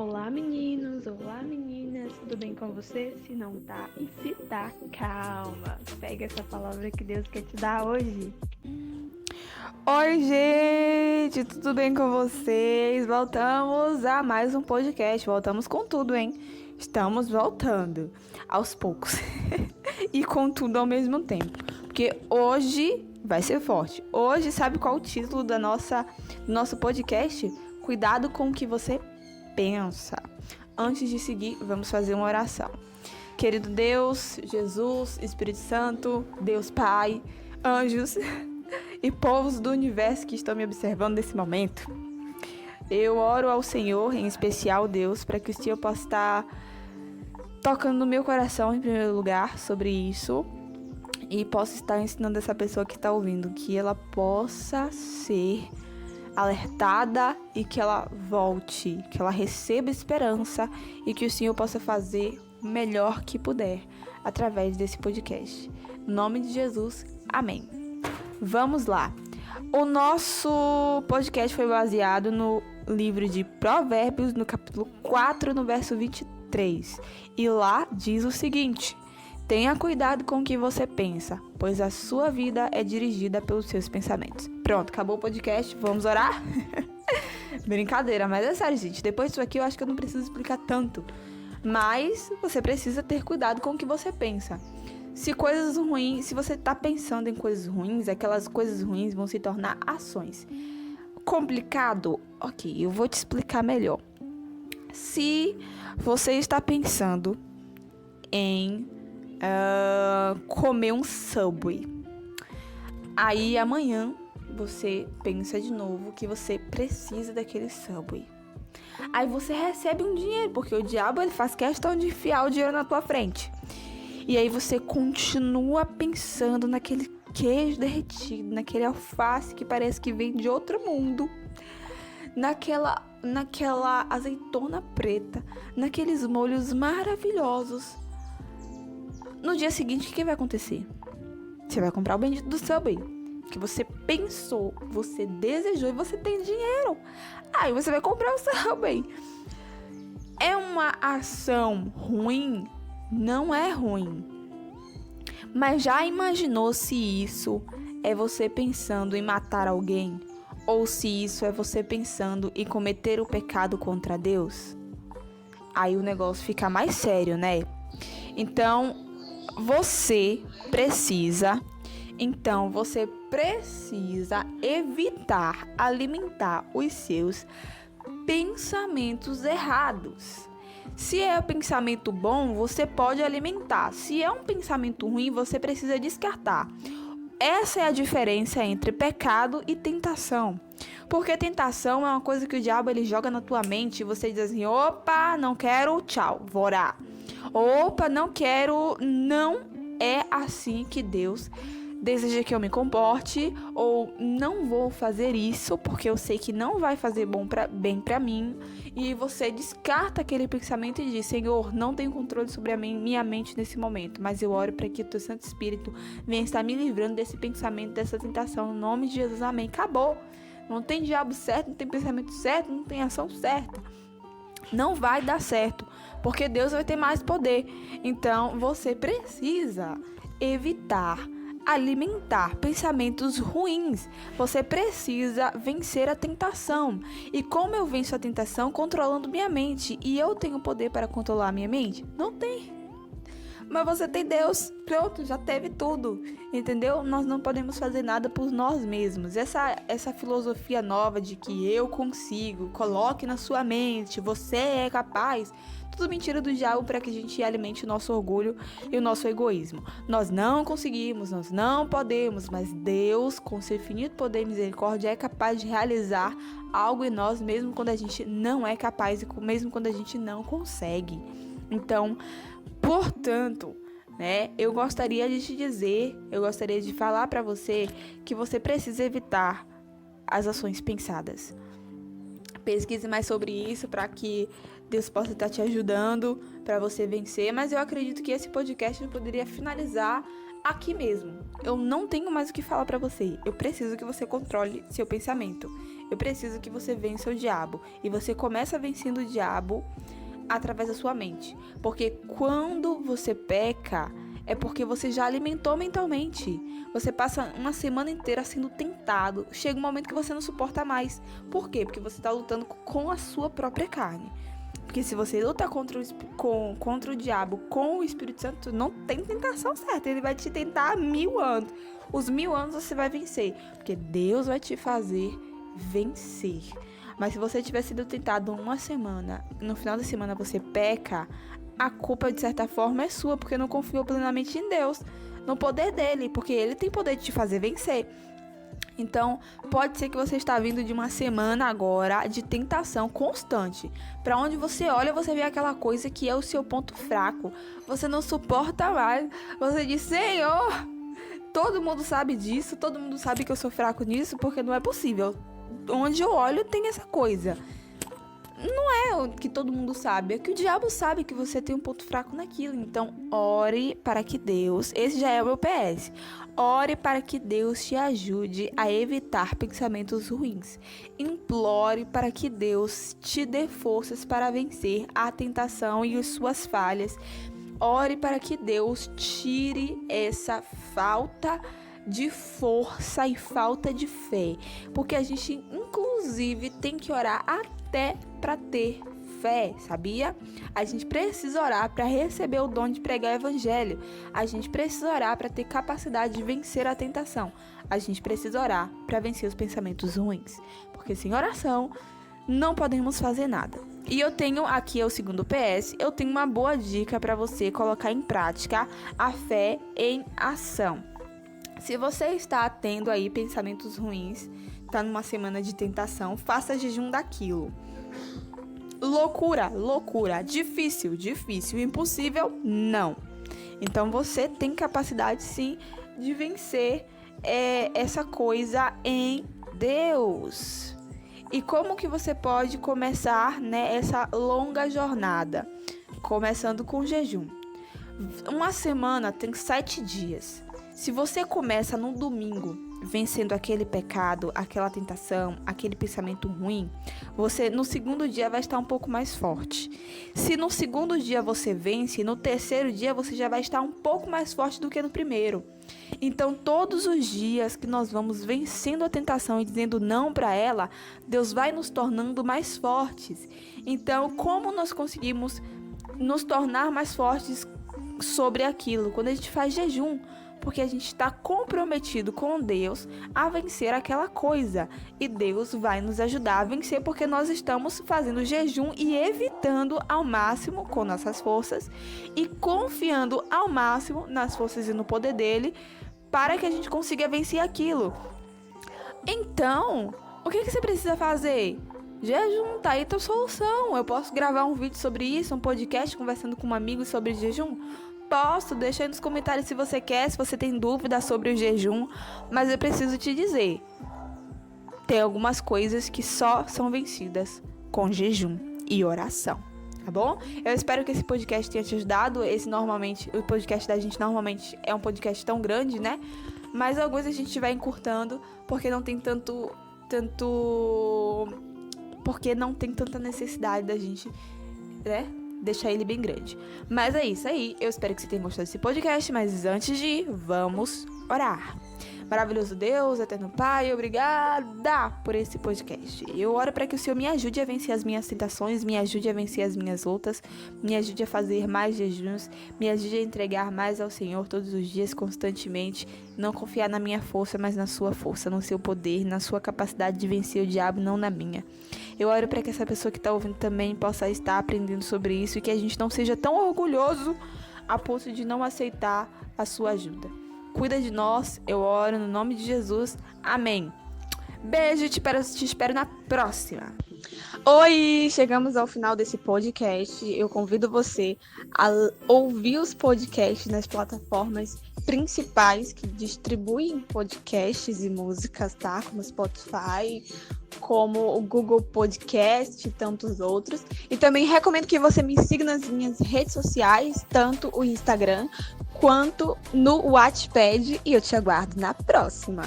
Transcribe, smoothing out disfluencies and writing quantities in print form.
Olá meninos, olá meninas, tudo bem com você? Se não tá e se tá, calma. Pega essa palavra que Deus quer te dar hoje. Oi, gente, tudo bem com vocês? Voltamos a mais um podcast. Voltamos com tudo, hein? Estamos voltando aos poucos e com tudo ao mesmo tempo. Porque hoje vai ser forte. Hoje, sabe qual é o título do nosso podcast? Cuidado com o que você pensa. Antes de seguir, vamos fazer uma oração. Querido Deus, Jesus, Espírito Santo, Deus Pai, anjos e povos do universo que estão me observando nesse momento, eu oro ao Senhor, em especial Deus, para que o Senhor possa estar tocando no meu coração em primeiro lugar sobre isso e possa estar ensinando essa pessoa que está ouvindo, que ela possa ser alertada e que ela volte, que ela receba esperança e que o Senhor possa fazer o melhor que puder através desse podcast. Em nome de Jesus, amém. Vamos lá. O nosso podcast foi baseado no livro de Provérbios, no capítulo 4, no verso 23. E lá diz o seguinte: tenha cuidado com o que você pensa, pois a sua vida é dirigida pelos seus pensamentos. Pronto, acabou o podcast, vamos orar? Brincadeira, mas é sério, gente. Depois disso aqui eu acho que eu não preciso explicar tanto. Mas você precisa ter cuidado com o que você pensa. Se você tá pensando em coisas ruins, aquelas coisas ruins vão se tornar ações. Complicado? Ok, eu vou te explicar melhor. Se você está pensando em comer um Subway, aí amanhã você pensa de novo que você precisa daquele Subway. Aí você recebe um dinheiro, porque o diabo ele faz questão de enfiar o dinheiro na tua frente. E aí você continua pensando naquele queijo derretido, naquele alface que parece que vem de outro mundo, naquela azeitona preta, naqueles molhos maravilhosos. No dia seguinte, o que vai acontecer? Você vai comprar o bendito do Subway, que você pensou, você desejou e você tem dinheiro. Aí você vai comprar o Subway. É uma ação ruim? Não é ruim. Mas já imaginou se isso é você pensando em matar alguém? Ou se isso é você pensando em cometer o pecado contra Deus? Aí o negócio fica mais sério, né? Então, você precisa evitar alimentar os seus pensamentos errados. Se é um pensamento bom, você pode alimentar. Se é um pensamento ruim, você precisa descartar. Essa é a diferença entre pecado e tentação. Porque tentação é uma coisa que o diabo ele joga na tua mente e você diz assim: opa, não quero, tchau, vou orar. Opa, não quero, não é assim que Deus deseja que eu me comporte, ou não vou fazer isso porque eu sei que não vai fazer bem pra mim, e você descarta aquele pensamento e diz: Senhor, não tenho controle sobre a minha mente nesse momento, mas eu oro para que o teu Santo Espírito venha estar me livrando desse pensamento, dessa tentação, no nome de Jesus, amém. Acabou. Não tem diabo certo, não tem pensamento certo, não tem ação certa. Não vai dar certo, porque Deus vai ter mais poder. Então você precisa evitar alimentar pensamentos ruins. Você precisa vencer a tentação. E como eu venço a tentação? Controlando minha mente. E eu tenho poder para controlar a minha mente? Não tem. Mas você tem Deus. Pronto, já teve tudo. Entendeu? Nós não podemos fazer nada por nós mesmos. Essa filosofia nova de que eu consigo, coloque na sua mente, você é capaz. Tudo mentira do diabo para que a gente alimente o nosso orgulho e o nosso egoísmo. Nós não conseguimos, nós não podemos, mas Deus, com seu infinito poder e misericórdia, é capaz de realizar algo em nós, mesmo quando a gente não é capaz e mesmo quando a gente não consegue. Então, portanto, eu gostaria de falar para você que você precisa evitar as ações pensadas. Pesquise mais sobre isso para que Deus possa estar te ajudando para você vencer. Mas eu acredito que esse podcast eu poderia finalizar aqui mesmo. Eu não tenho mais o que falar para você. Eu preciso que você controle seu pensamento. Eu preciso que você vença o diabo. E você começa vencendo o diabo através da sua mente. Porque quando você peca, é porque você já alimentou mentalmente. Você passa uma semana inteira sendo tentado. Chega um momento que você não suporta mais. Por quê? Porque você está lutando com a sua própria carne. Porque se você luta contra o diabo com o Espírito Santo, não tem tentação certa. Ele vai te tentar 1000 anos. Os 1000 anos você vai vencer. Porque Deus vai te fazer vencer. Mas se você tiver sido tentado uma semana, no final da semana você peca, a culpa, de certa forma, é sua, porque não confiou plenamente em Deus, no poder dele, porque ele tem poder de te fazer vencer. Então, pode ser que você está vindo de uma semana agora de tentação constante. Para onde você olha, você vê aquela coisa que é o seu ponto fraco. Você não suporta mais. Você diz, Senhor, todo mundo sabe disso, todo mundo sabe que eu sou fraco nisso, porque não é possível. Onde eu olho, tem essa coisa. Não é o que todo mundo sabe, é que o diabo sabe que você tem um ponto fraco naquilo. Então, ore para que Deus, esse já é o meu PS, ore para que Deus te ajude a evitar pensamentos ruins. Implore para que Deus te dê forças para vencer a tentação e as suas falhas. Ore para que Deus tire essa falta de força e falta de fé, porque a gente inclusive tem que orar até para ter fé, sabia? A gente precisa orar para receber o dom de pregar o evangelho. A gente precisa orar para ter capacidade de vencer a tentação. A gente precisa orar para vencer os pensamentos ruins, porque sem oração não podemos fazer nada. E eu tenho aqui, é o segundo PS, eu tenho uma boa dica para você colocar em prática a fé em ação. Se você está tendo aí pensamentos ruins, está numa semana de tentação, faça jejum daquilo. Loucura, difícil, impossível, não. Então você tem capacidade sim de vencer essa coisa em Deus. E como que você pode começar, né, essa longa jornada? Começando com jejum. Uma semana tem 7 dias. Se você começa no domingo vencendo aquele pecado, aquela tentação, aquele pensamento ruim, você no segundo dia vai estar um pouco mais forte. Se no segundo dia você vence, no terceiro dia você já vai estar um pouco mais forte do que no primeiro. Então, todos os dias que nós vamos vencendo a tentação e dizendo não para ela, Deus vai nos tornando mais fortes. Então, como nós conseguimos nos tornar mais fortes sobre aquilo? Quando a gente faz jejum. Porque a gente está comprometido com Deus a vencer aquela coisa. E Deus vai nos ajudar a vencer porque nós estamos fazendo jejum e evitando ao máximo com nossas forças e confiando ao máximo nas forças e no poder dele para que a gente consiga vencer aquilo. Então, o que você precisa fazer? Jejum, tá aí a tua solução. Eu posso gravar um vídeo sobre isso, um podcast conversando com um amigo sobre jejum? Posso, deixa aí nos comentários se você quer, se você tem dúvida sobre o jejum, mas eu preciso te dizer, tem algumas coisas que só são vencidas com jejum e oração, tá bom? Eu espero que esse podcast tenha te ajudado. O podcast da gente normalmente é um podcast tão grande, né? Mas alguns a gente vai encurtando, porque não tem porque não tem tanta necessidade da gente, né, deixar ele bem grande. Mas é isso aí. Eu espero que você tenha gostado desse podcast. Mas antes de ir, vamos orar. Maravilhoso Deus, eterno Pai, obrigada por esse podcast. Eu oro para que o Senhor me ajude a vencer as minhas tentações, me ajude a vencer as minhas lutas, me ajude a fazer mais jejuns, me ajude a entregar mais ao Senhor todos os dias, constantemente. Não confiar na minha força, mas na sua força, no seu poder, na sua capacidade de vencer o diabo, não na minha. Eu oro para que essa pessoa que está ouvindo também possa estar aprendendo sobre isso e que a gente não seja tão orgulhoso a ponto de não aceitar a sua ajuda. Cuida de nós, eu oro no nome de Jesus. Amém. Beijo, te espero na próxima. Oi, chegamos ao final desse podcast. Eu convido você a ouvir os podcasts nas plataformas principais que distribuem podcasts e músicas, tá? Como Spotify, como o Google Podcast e tantos outros. E também recomendo que você me siga nas minhas redes sociais, tanto o Instagram quanto no Wattpad. E eu te aguardo na próxima.